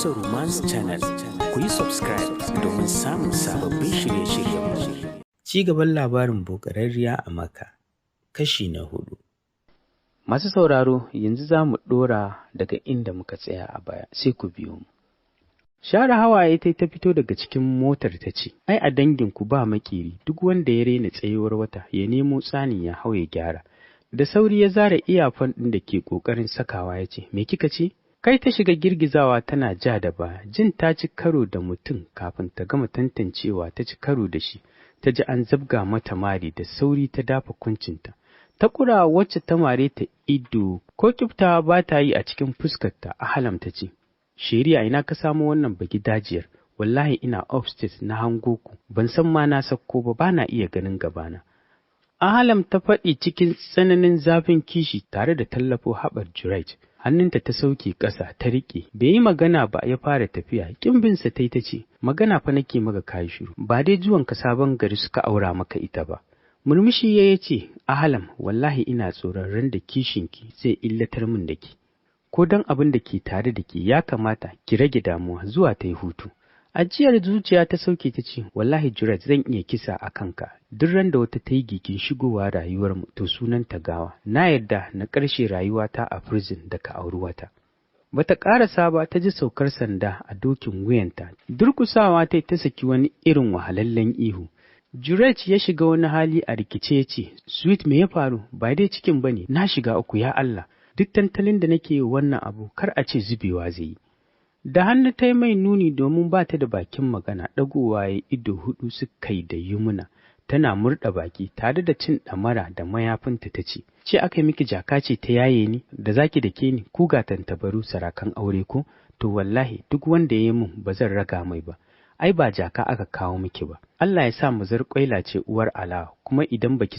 Hausa Romance Channel. Ku yi subscribe domin samun sababbin shirye-shiryenmu. Ci gaban labarin Bokararriya a Makka, kashi na 4. Masu sauraro, yanzu za mu ɗora daga inda muka tsaya a baya, sai ku biyo mu. Share hawaye ta fito daga cikin motar ta ce, ai a danginku ba makeri, duk wanda ya rena tsayuwar wata ya nemo tsani ya hau ya gyara. Da sauri ya zara iyafon ɗin da ke ƙoƙarin sakawa ya ce, me kika ce? Kai ta shiga girgizawa tana ja da baya, jin ta ci karo da mutum kafin ta gama tantancewa ta ci karo da shi, ta ji an zabga mata mari da sauri ta dafa kuncinta. Ta kura wacce ta mare ta ido ko kiftawa ba ta yi a cikin fuskarta a halamta ce, Sheriya ina ka samu wannan baki dajiyar, wallahi ina upstairs na hango ku, ban san ma na sakko ba na iya ganin gabana. Ahalam ta faɗi cikin tsananin zafin kishi tare da tallafo haɓar Juraj. Hannunta ta sauke ƙasa ta riƙe, bai yi magana ba ya fara tafiya, ƙimbinsa ta ce, magana fa nake maka kayi shiru, ba dai zuwan ka sabon gari suka aura maka ita ba. Murmushi ya ce, Ahalam, wallahi ina tsoron ran da kishinki zai illatar min da ke. Ko don abin da ke tare da ke ya kamata ki rage damuwa zuwa ta yi hutu. Ajiyar zuciya ta sauke ta ce, wallahi Juraj zan iya kisa a kanka, duk ran da wata ta yi gikin shigowa rayuwarmu to sunan ta gawa, na yarda na ƙarshe rayuwata a prison da ka auri wata. Bata ƙarasa ba ta ji saukar sanda a dokin wuyanta, durkusawa ta saki wani irin wahalallen ihu. Juraj ya shiga wani hali a rikice ya ce, Sweet me ya faru, ba dai cikin ba ne, na shiga uku ya Allah, duk tantalin da nake wannan abu kar a ce zubewa zai yi. Da hannu ta yi mai nuni domin ba ta da bakin magana, ɗagowa ya ido hudu suka yi da Yumuna, tana murɗa baki tare da cin ɗamara da mayafinta ta ce aka yi miki jaka ce ta yaye ni, da zaki da ke ni, ku ga tantabaru sarakan aure ko, to wallahi duk wanda ya yi min ba zan raga mai ba, ai ba jaka aka kawo miki ba, Allah ya sa mu zarƙwaila ce uwar alawa, kuma idan baki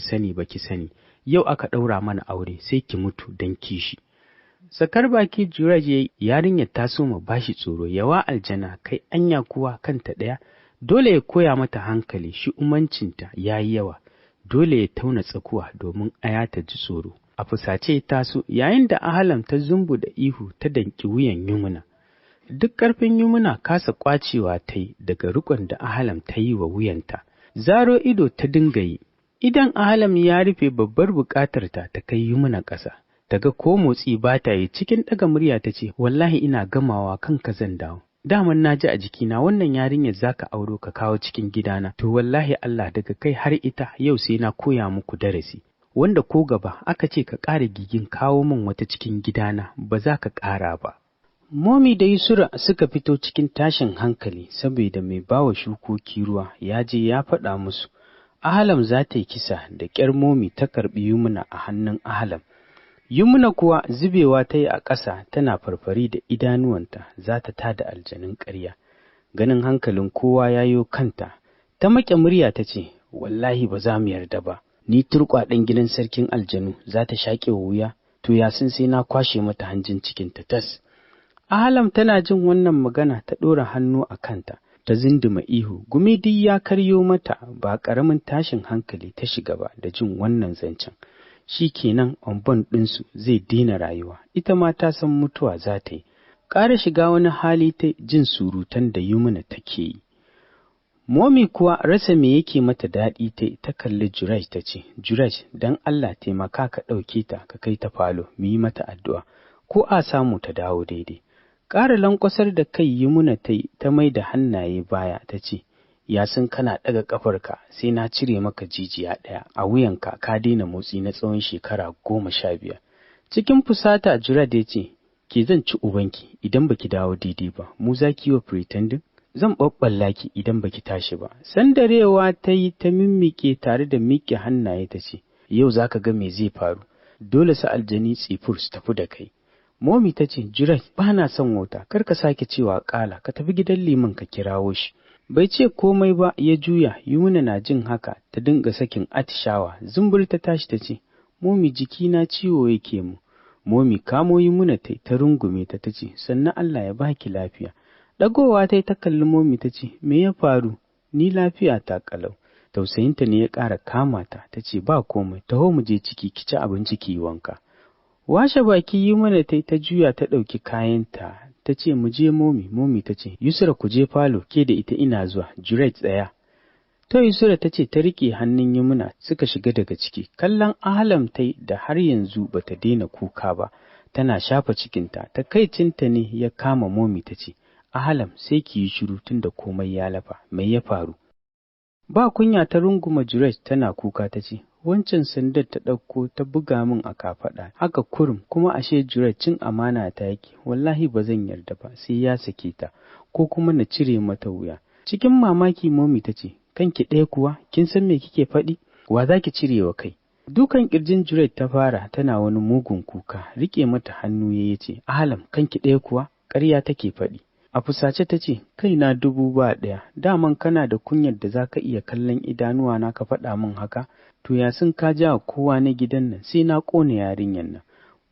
sani, yau aka ɗaura mana aure sai ki mutu don kishi. Sakar baki Juraj yarinyar ta so ma bashi tsoro, yawa aljana kai anya kuwa kanta ɗaya, dole ya koya mata hankali, shi umancinta ya yi yawa, dole ya tauna tsakuwa domin aya ta ji tsoro. A fusace ta so, yayin da Ahalam ta zumbu da ihu ta danki wuyan Yumuna. Duk ƙarfin Yumuna kasa ƙwacewa ta yi daga riƙon da Ahalam ta yi wa wuyanta. Zaro ido ta dinga yi, idan Ahalam ya rufe babbar buƙatarta ta kai Yumuna ƙasa. Daga ko motsi ba ta yi cikin ɗaga murya ta ce, wallahi ina gamawa kanka zan dawo. Daman na ji a jikina wannan yarinyar za ka auro ka kawo cikin gidana, to wallahi Allah daga kai har ita yau sai na koya muku darasi. Wanda ko gaba aka ce ka ƙara gigin kawo min wata cikin gidana ba za ka ƙara ba. Momi da Yusura suka fito cikin tashin hankali saboda mai bawa shukoki ruwa ya je ya faɗa musu. Ahalam za ta yi kisa da ƙyar Momi ta karɓi Yumuna a hannun Ahalam. Yumuna kuwa zubewa ta yi a ƙasa tana farfari da idanuwanta za ta tada aljanun ƙarya. Ganin hankalin kowa ya yo kanta, ta maƙe murya ta ce, wallahi ba za mu yarda ba, ni turƙwaɗen gidan sarkin aljanu za ta shaƙe wa wuya, to ya sun sai na kwashe mata hanjin cikinta tas. Ahalam tana jin wannan magana ta ɗora hannu a kanta, ta zinduma ihu, gumi duk ya karyo mata, ba ƙaramin tashin hankali ta shiga ba da jin wannan zancen. Shi kenan ombon ɗinsu zai daina rayuwa, ita ma ta san mutuwa za ta yi, ƙara shiga wani hali ta jin surutan da Yumuna take yi. Momi kuwa rasa me yake mata daɗi ta kalli Juraj ta ce, Juraj, don Allah taimaka ka ɗauke ta ka kai ta falo, mu yi mata addu'a, ko a samu ta dawo daidai. Ƙara lankwasar da kai Yumuna ta mai da hannaye baya ta ce, ya san kana ɗaga ƙafarka sai na cire maka jijiya ɗaya a wuyanka ka daina motsi na tsawon shekara 15. Cikin fusata Juraj ya ce, ke zan ci ubanki idan baki dawo daidai ba, mu za ki yi wa pretending? Zan ɓaɓɓalla ki idan baki tashi ba. Sandarewa ta yi ta mimmike tare da miƙe hannaye ta ce, yau za ka ga me zai faru, dole su aljani tsifur su tafi da kai. Momi ta ce, Juraj, ba na son wauta, kar ka sake cewa ƙala, ka tafi gidan liman ka kirawo shi. Bai ce komai ba ya juya, Yumuna na jin haka ta dinga sakin atishawa, zumbur ta tashi ta ce, Momi jikina ciwo yake mu. Momi kamo Yumuna ta rungume ta ce, sannan Allah ya baki lafiya. Ɗagowa ta kalli Momi ta ce, me ya faru? Ni lafiya ta kalau. Tausayinta ne ya ƙara kama ta ce, ba komai, taho mu je ciki ki ci abinci ki yi wanka. Washe baki Yumuna ta juya ta ɗauki kayanta ta ce mu je momi ta ce Yusra ku je falo ke da ita ina zuwa, Juret tsaya. To Yusra ta ce ta riƙe hannun Yumna suka shiga daga ciki, kallon Ahlam tai da har yanzu bata daina kuka ba, tana shafa cikinta, takaicinta ne ya kama momi ta ce, Ahlam sai ki yi shiru tunda komai ya lafa, mai ya faru? Ba kunya ta runguma Juret tana kuka ta ce, wancan sandar ta ɗauko ta buga min a kafaɗa, haka kurum kuma ashe Juret cin amana ta yake, wallahi ba zan yarda ba sai ya sake ta, ko kuma na cire mata wuya. Cikin mamaki momi ta ce, kanki ɗaya kuwa, kin san me kike faɗi? Wa za ki cire wa kai? Dukan ƙirjin Juret ta fara tana wani mugun kuka, riƙe mata hannu ya ce, Ahlam kanki ɗaya kuwa, ƙarya take faɗi. A fusace ta ce, kaina 1000, daman kana da kunyar da za ka iya kallon idanuwa na ka faɗa min haka, to ya sun ka ja kowa na gidan nan sai na ƙone yarinyar nan.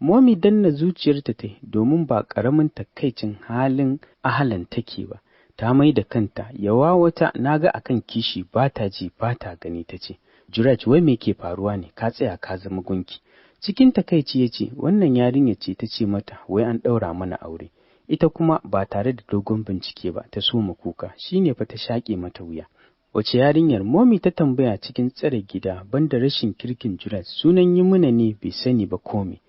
Momi danna zuciyarta ta domin ba ƙaramin takaicin halin Ahlan take ba, ta mai da kanta yawa wata naga akan kishi ba ta ji ba ta gani ta ce, Juret wai me ke faruwa ne ka tsaya ka zama gunki. Cikin takaici ya ce, wannan yarinyar ce ta ce mata wai an ɗaura mana aure. Ita kuma ba tare da dogon bincike ba ta soma kuka, shine fa ta shaƙe mata wuya. Wace yarinyar? Momi ta tambaya cikin tsare gida banda rashin kirkin Juret, sunan Yumna ne bai sani ba kome.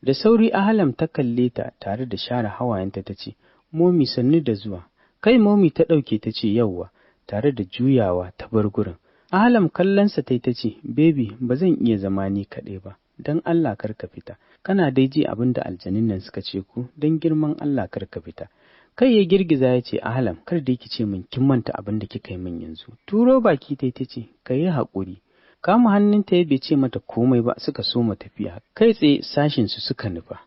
Da sauri Ahlam ta kalle ta tare da share hawayenta ta ce, Momi sannu da zuwa. Kai Momi ta ɗauke ta ce yauwa, tare da juyawa ta bar gurin. Ahlam kallonsa ta ce, Baby, ba zan iya zama ni kaɗai ba, don Allah kar ka fita. Kana dai ji abin da aljanin nan suka ce ku, don girman Allah kar ka fita. Kai ya girgiza ya ce, Ahlam, kar da ki ce min kin manta abin da kika yi min yanzu. Turo baki ta ce, ka yi haƙuri. Kama hannunta ya bai ce mata komai ba suka soma tafiya, kai tsaye sashinsu suka nufa.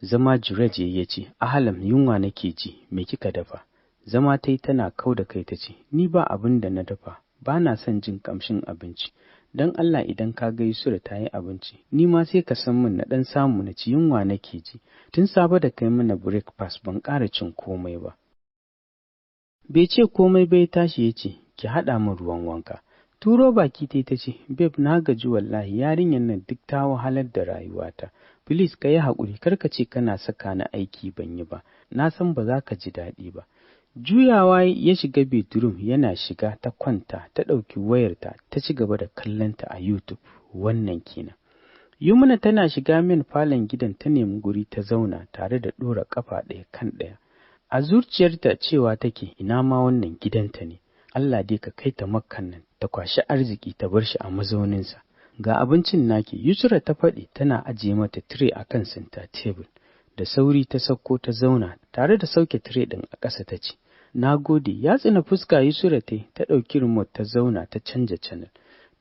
Zama Juret ya ce, Ahlam yunwa nake ji, me kika dafa? Zama ta yi tana kau da kai ta ce, ni ba abin da na dafa, ba na son jin ƙamshin abinci. Don Allah idan ka ga Yusra ta yi abinci, ni ma sai ka san min na ɗan samu na ci yunwa nake ji, tun safe da kai mana breakfast ban ƙara cin komai ba. Bai ce komai bai tashi ya ce, ki haɗa min ruwan wanka. Turo baki ta ce, babe na gaji wallahi yarinyar nan duk ta wahalar da rayuwata. Please ka yi haƙuri kar ka ce kana saka na aiki ban yi ba, na san ba za ka ji daɗi ba. Juyawa ya shiga bedroom yana shiga ta kwanta ta ɗauki wayarta ta ci gaba da kallonta a YouTube wannan kenan. Yumna tana shiga min falon gidan ta nemi guri ta zauna tare da ɗora ƙafa ɗaya kan ɗaya. A zuciyarta cewa take ina ma wannan gidanta ne, Allah dai ka kai ta Makkan nan ta kwashi arziki ta bar shi a mazauninsa. Ga abincin naki, Yusra ta faɗi tana ajiye mata tire a kan center table. Da sauri ta sauko ta zauna tare da sauke tire ɗin a ƙasa ta ce, na gode. Ya tsina fuska Yusra ta ɗauki remote ta zauna ta canja channel.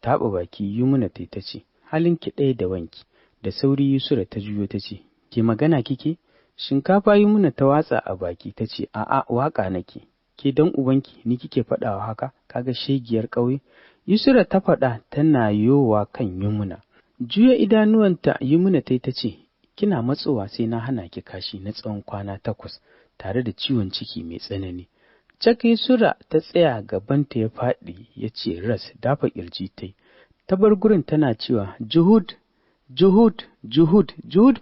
Taɓa baki Yumna ta ce, halinki ɗaya da wanki. Da sauri Yusra ta juyo ta ce, ke magana kike? Shinkafa Yumna ta watsa a baki ta ce, a'a waƙa nake. Ke dan ubanki ni kike faɗawa haka, kaga shegiyar ƙauye? Yusra ta faɗa tana yowa kan Yumna. Juya idanuwanta Yumna ta ce, kina matsowa sai na hana ki kashi na tsawon kwana 8 tare da ciwon ciki mai tsanani. Cak Yusra ta tsaya gabanta ya faɗi ya ce ras dafa ƙirji ta yi. Ta bar gurin tana cewa Juhud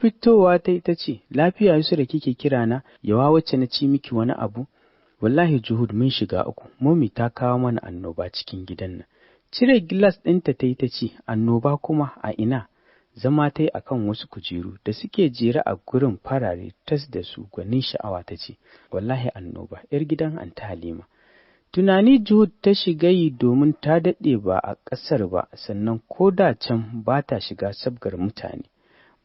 fitowa ta ce, lafiya Yusra kike kira na, yawa wacce na ci miki wani abu? Wallahi Juhud mun shiga uku, Momi ta kawo mana annoba cikin gidan nan. Cire gilas ɗinta ta ce, annoba kuma a ina? Zama ta yi a kan wasu kujeru da suke jere a gurin farare tas da su gwanin sha'awa ta ce, wallahi annoba, ‘yar gidan Anta Halima. Tunani Juhud ta shiga yi domin ta daɗe ba a ƙasar ba, sannan ko da can ba ta shiga sabgar mutane.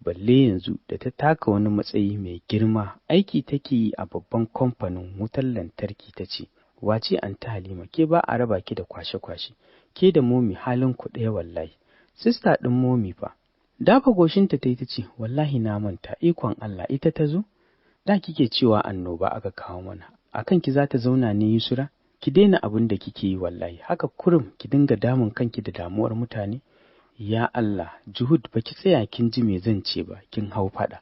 Balle yanzu da ta taka wani matsayi mai girma, aiki take yi a babban kamfanin wutar lantarki ta ce, wace Anta Halima, ke ba a raba ki da kwashe-kwashe, ke da Momi halin ku ɗaya wallahi. Sista ɗin Momi fa. Dafa goshinta ta ce, wallahi na manta, ikon Allah ita ta zo? Da kike cewa annoba aka kawo mana, akan ki za ta zauna ne Yusra? Ki daina abin da kike yi wallahi, haka kurum ki dinga damun kanki da damuwar mutane? Ya Allah, Juhud baki tsaya kin ji me zan ce ba, kin hau faɗa.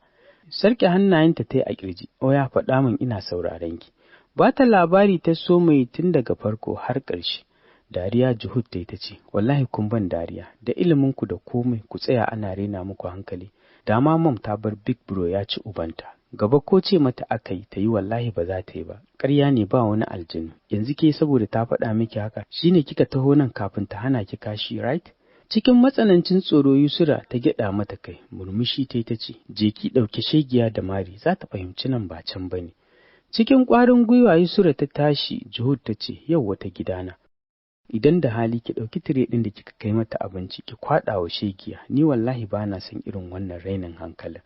Sarki hannayenta ta yi a ƙirji, ya faɗa min ina sauraren ki. Ba ta labari ta so mai tun daga farko har ƙarshe. Dariya Juhud ta ce, wallahi kun ban dariya, da iliminku da komai ku tsaya ana rena muku hankali. Dama mom ta bar Big Bro ya ci ubanta, Gaba ko ce mata aka yi ta yi wallahi ba za ta yi ba, ƙarya ne ba wani aljinu, yanzu ke saboda ta faɗa miki haka shine kika taho nan kafin ta hana ki kashi, right? Cikin matsanancin tsoro Yusra ta gyaɗa mata kai, murmushi ta ce, je ki ɗauki shegiya da mari, za ta fahimci nan ba can ba ne. Cikin ƙwarin gwiwa Yusra ta tashi, Juhud ta ce, yau wata gidana. Idan da hali ki ɗauki tire ɗin da kika kai mata abinci ki kwaɗa wa shegiya, ni wallahi ba na son irin wannan rainin hankalin.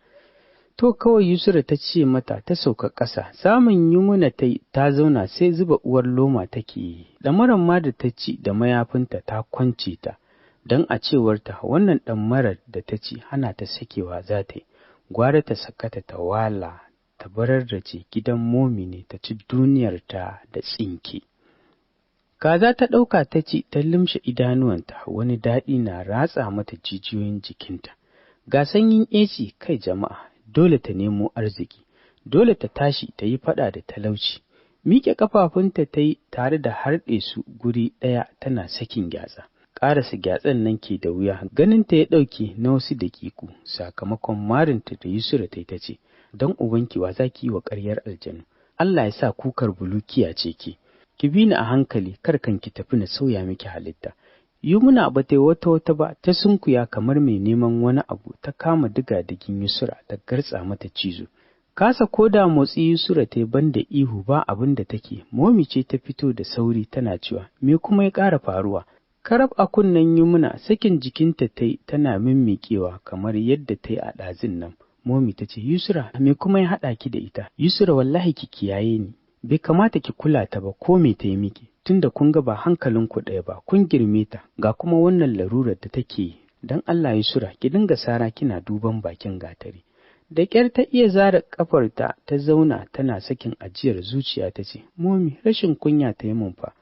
To kawai Yusra ta ce mata ta sauka ƙasa, samun Yumuna ta zauna sai zuba uwar loma take yi, ɗamaran ma da ta ci da mayafinta ta kwance ta, don a cewarta wannan ɗamarar da ta ci hana ta sakewa za ta yi, gwara ta sakata ta wala, ta barar da ce gidan momi ne ta ci duniyarta da tsinke. Kaza ta ɗauka ta ci ta limshe idanuwanta, wani daɗi na ratsa mata jijiyoyin jikinta. Ga sanyin AC kai jama'a, dole ta nemo arziki, dole ta tashi ta yi faɗa da talauci. Miƙe ƙafafunta ta yi tare da harɗe su guri ɗaya tana sakin gyatsa. Ƙarasa gyatsan nan ke da wuya, ganinta ya ɗauke na wasu daƙiƙu sakamakon marinta da Yusra ta ce, don ubanki wa za ki yi wa ƙaryar aljanu, Allah ya sa kukar bulukiya ce ki bi ni a hankali kar kan ki tafi na sauya miki halitta. Yumuna ba ta yi wata ba, ta sunkuya kamar mai neman wani abu, ta kama diga-digin Yusra ta gartsa mata cizo. Kasa ko da motsi Yusra ta yi banda ihu ba abin da take, momi ce ta fito da sauri tana cewa, me kuma ya ƙara faruwa? Karab a kunnen Yumuna sakin jikinta ta yi tana mimmiƙewa kamar yadda ta yi a ɗazin nan. Momi ta ce, Yusra, me kuma ya haɗa ki da ita? Yusra wallahi ki kiyaye ni, bai kamata ki kula ta ba ko me ta yi miki. Tunda kun ga ba hankalinku ɗaya ba, kun girme ta, ga kuma wannan larurar da take yi, don Allah Yusra ki dinga sara kina duban bakin gatari. Da ƙyar ta iya zara ƙafarta ta zauna tana sakin ajiyar zuciya ta ce, Momi, rashin kunya ta yi mun fa.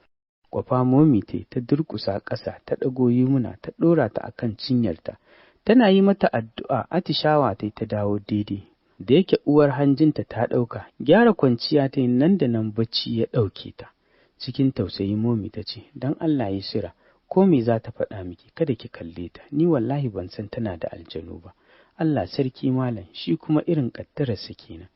Kwafa Momi ta durƙusa ƙasa ta ɗago Yumuna ta ɗora ta akan cinyarta, tana yi mata addu'a atishawa ta dawo daidai. Da yake uwar hanjinta ta ɗauka, gyara kwanciya ta yi nan da nan bacci ya ɗauke ta. Cikin tausayi Momi ta ce, don Allah Yusra, ko me za ta faɗa miki, kada ki kalle ta, ni wallahi ban san tana da aljanu ba. Allah sarki malam, shi kuma irin ƙaddararsa kenan.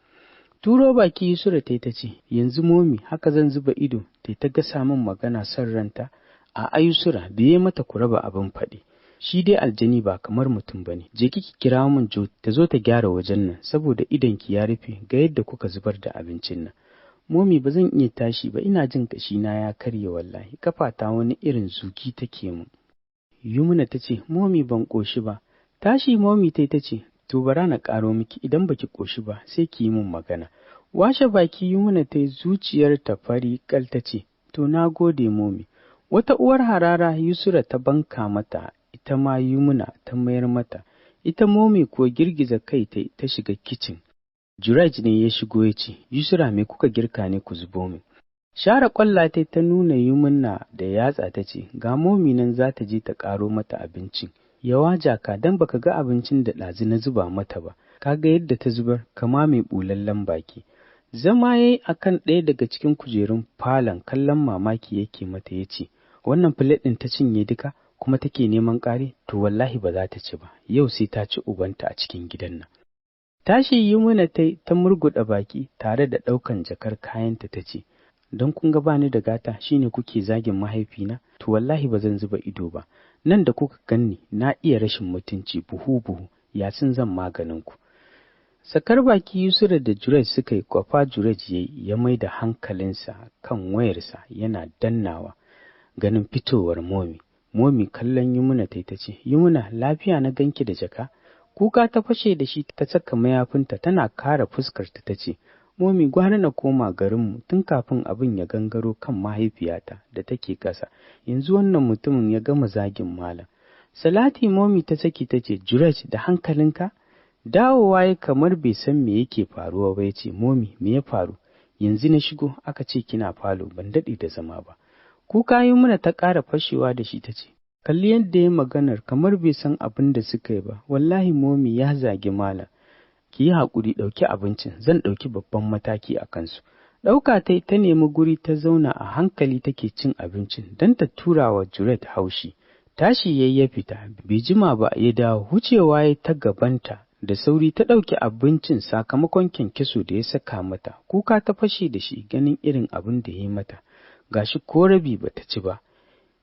Turo baki Yusra ta ce, yanzu Momi haka zan zuba ido, ta gasa min magana son ranta, a Yusra biye mata ku raba abin faɗi. Shi dai aljani ba kamar mutum ba ne, je kiki kira min Jo ta zo ta gyara wajen nan, saboda idonki ya rufe ga yadda kuka zubar da abincin nan. Momi ba zan iya tashi ba, ina jin kashina ya karye wallahi, kafata wani irin zuki take mu. Yumuna ta ce, Momi ban ƙoshi ba. Tashi Momi ta ce, to bara na ƙaro miki, idan baki ƙoshi ba sai ki yi min magana. Washe baki Yumuna ta yi zuciyar ta fari kal ta ce, to na gode Momi. Wata uwar harara Yusra ta banka mata, ita ma Yumuna ta mayar mata, ita Momi ko girgiza kai ta shiga kicin. Juraj ne ya shigo ya ce, Yusra me kuka girka ne ku zubo min. Share ƙwalla ta nuna Yumuna da yatsa ta ce, ga Momi nan za ta je ta ƙaro mata abincin. Yawa jaka don baka ga abincin da ɗazu na zuba mata ba, kaga yadda ta zubar kama mai ɓulallen baki. Zama ya yi a kan ɗaya daga cikin kujerun falon kallon mamaki yake mata ya ce, wannan filet ɗin ta cinye duka kuma take neman ƙari, to wallahi ba za ta ci ba, yau sai ta ci ubanta a cikin gidan nan. Tashi Yumuna ta murguɗa baki tare da ɗaukan jakar kayanta ta ce, don kun ga bani da gata shine kuke zagin mahaifina, to wallahi ba zan zuba ido ba, nan da kuka ganni na iya rashin mutunci buhu yasin zan maganin ku. Sakar baki Yusra da Juraj suka yi, kwafa Juraj ya mai da hankalinsa kan wayarsa yana dannawa ganin fitowar Momi. Momi kallon Yumuna ta ce, Yumuna lafiya na ganki da jaka? Kuka ta fashe da shi ta saka mayafinta tana kara fuskarta ta ce, Momi gwara na koma garinmu tun kafin abin ya gangaro kan mahaifiyata da take ƙasa, yanzu wannan mutumin ya gama zagin malam. Salati Momi ta saki ta ce, Juraj da hankalinka? Dawowa ya kamar bai san me yake faruwa ba ya ce, Momi me ya faru? Yanzu na shigo aka ce kina falo, ban daɗe da zama ba. Kuka Yumuna ta ƙara fashewa da shi ta ce, kalli yadda ya maganar kamar bai san abin da suka yi ba, wallahi Momi ya zagi malam. Ki yi haƙuri, ɗauki abincin, zan ɗauki babban mataki a kansu. Ɗauka ta nemi guri ta zauna a hankali take cin abincin don ta tura wa Juret haushi. Tashi ya fita, bai jima ba ya dawo, wucewa ya ta gabanta Da sauri ta ɗauki abincin sakamakon kyankyaso da ya saka mata, kuka ta fashe da shi ganin irin abin da ya yi mata, gashi ko rabi ba ta ci ba.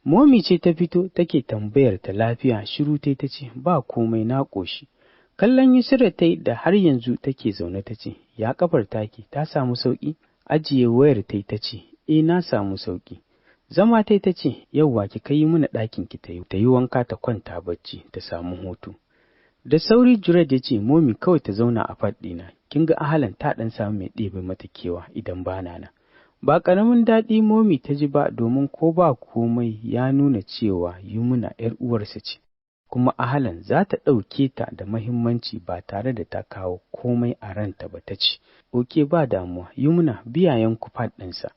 Momi ce ta fito take tambayar ta lafiya, shiru ta ce, ba komai na ƙoshi. Kallon Yusra ta yi da har yanzu take zaune ta ce, ya kafar taki, ta samu sauƙi? Ajiye wayar ta ce, na samu sauƙi. Zama ta ce, yauwa ki kai mana ɗakin ki ta yi wanka ta kwanta bacci ta samu hutu. Da sauri Junaid ya ce, momi kawai ta zauna a fat ɗina, kin ga ahalan ta ɗan samu mai ɗebe mata kewa idan bana nan. Ba ƙaramin daɗi momi ta ji ba domin ko ba komai ya nuna cewa Yumna ‘yar uwarsa ce, kuma ahalan za ta ɗauke ta da mahimmanci ba tare da ta kawo komai a ranta ba ta ce, oke ba damuwa, Yumna biyayen ku fat ɗinsa.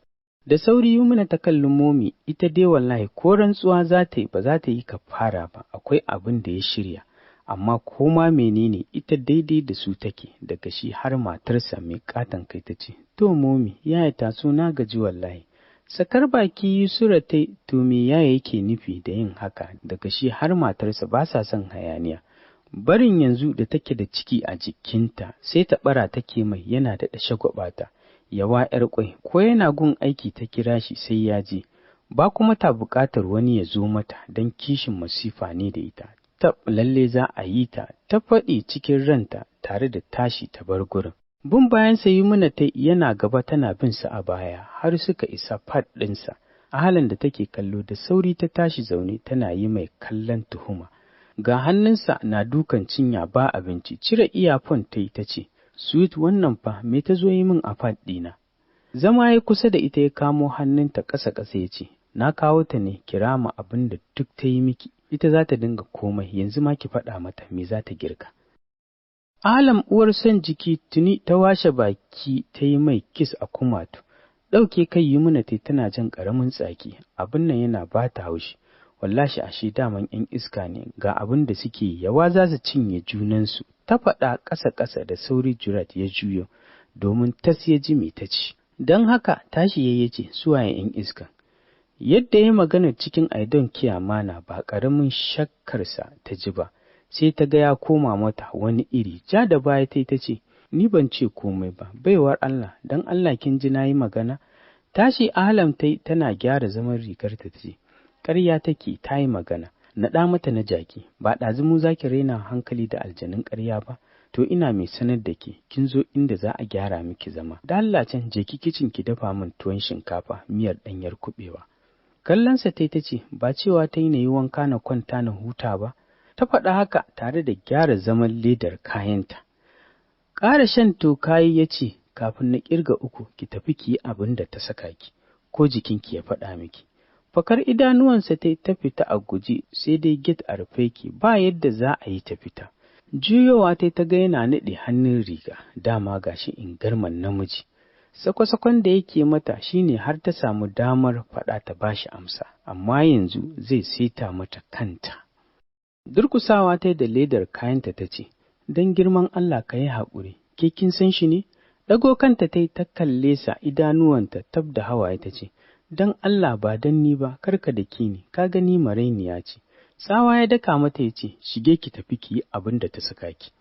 Da sauri Yumna ta kalli momi, ita dai wallahi ko rantsuwa za ta yi ba za ta yi kafara ba, akwai abin da ya shirya. Amma koma menene ita daidai da su take, daga shi har matarsa mai katon kai ta ce, to momi yaya taso na gaji wallahi. Sakar baki Yusra ta to me yaya yake nufi da yin haka, daga shi har matarsa ba sa son hayaniya. Barin yanzu da take da ciki a jikinta sai ta bara take mai yana da shagwaba ta. Yawa ‘yar kwai ko yana gun aiki ta kira shi sai ya je, ba kuma ta buƙatar wani ya zo mata don kishin masifa ne da ita. Lalle za a yi ta faɗi cikin ranta tare da tashi ta bar gurin. Bin bayansa Yumna ta yana gaba tana bin sa a baya har suka isa fat ɗinsa. A halin da take kallo da sauri ta tashi zaune tana yi mai kallon tuhuma. Ga hannunsa na dukan cinya ba abinci, cire iyafon ta yi ta ce, Sweet wannan fa me ta zo yi min a fat ɗina. Zama ya kusa da ita ya kamo hannunta ƙasa-ƙasa ya ce, na kawo ta ne kira ma abin da duk ta yi miki. Ita za ta dinga komai, yanzu ma ki faɗa mata me za ta girka. Alam uwar son jiki tuni ta washe baki ta yi mai kis a kumatu. Ɗauke kai Yumna tana jan ƙaramin tsaki, abin nan yana ba ta haushi. Wallashi ashe daman ‘yan iska ne, ga abin da suke yawa za su cinye junansu. Ta faɗa ƙasa-ƙasa da sauri Junaid ya juyo, domin tas ya ji me ta ci. Don haka tashi ya ce, suwaye ‘yan iskan. Yadda ya magana cikin aidon kiyamana ba ƙaramin shakkarsa ta ji ba, sai ta ga ya koma mata wani iri, ja da baya ta ce, ni ban ce komai ba, baiwar Allah, don Allah kin ji na yi magana. Tashi Alam tana gyara zaman rigarta ta ce, ƙarya take ta yi magana, naɗa mata na jaki, ba ɗazumu za ki raina hankali da aljanun ƙarya ba, to ina mai sanar da ke, kin zo inda za a gyara miki zama. Da Allah can je ki kicin ki dafa min tuwon shinkafa, miyar ɗanyar kuɓewa. Kallonsa ta ce, ba cewa ta yi na yi wanka na kwanta na huta ba, ta faɗa haka tare da gyara zaman ledar kayanta. Ƙara shan tokayi ya ce, kafin na ƙirga 3 ki tafi ki yi abin da ta saka ki, ko jikinki ya faɗa miki. Fakar idanuwansa ta fita a guje, sai dai get a rufe ki ba yadda za a yi ta fita. Juyowa ta ga yana naɗe hannun riga, dama gashi in garman namiji. Sako-sakon da yake mata shine har ta samu damar faɗa ta bashi amsa, amma yanzu zai saita mata kanta. Durkusawa ta da ledar kayanta ta ce, don girman Allah ka yi haƙuri, ke kin san shi ne? Ɗago kanta ta kalle sa idanuwanta tab da hawaye ta ce, don Allah ba don ni ba, karka da ki ni, ka gani marainiya ce. Tsawa ya daka mata ya ce, shige ki tafi ki yi abin da ta saka ki.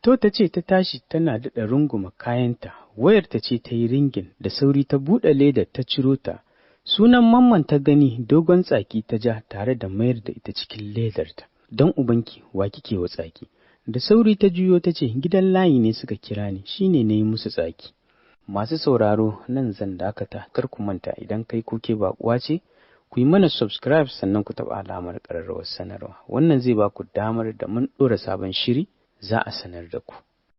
To ta ce ta tashi tana daɗa runguma kayanta, wayar ta ce ta yi ringin da sauri ta buɗe ledar ta ciro ta. Sunan mamman ta gani dogon tsaki ta ja tare da mayar da ita cikin ledarta. Don ubanki wa kike wa tsaki? Da sauri ta juyo ta ce gidan layi ne suka kira ni, shine na yi musu tsaki. Masu sauraro nan zan dakata, kar ku manta idan kai ko ke baƙuwa ce, ku yi mana subscribe sannan ku taɓa alamar ƙararrawar sanarwa. Wannan zai ba ku damar da mun ɗora sabon shiri za a sanar da ku.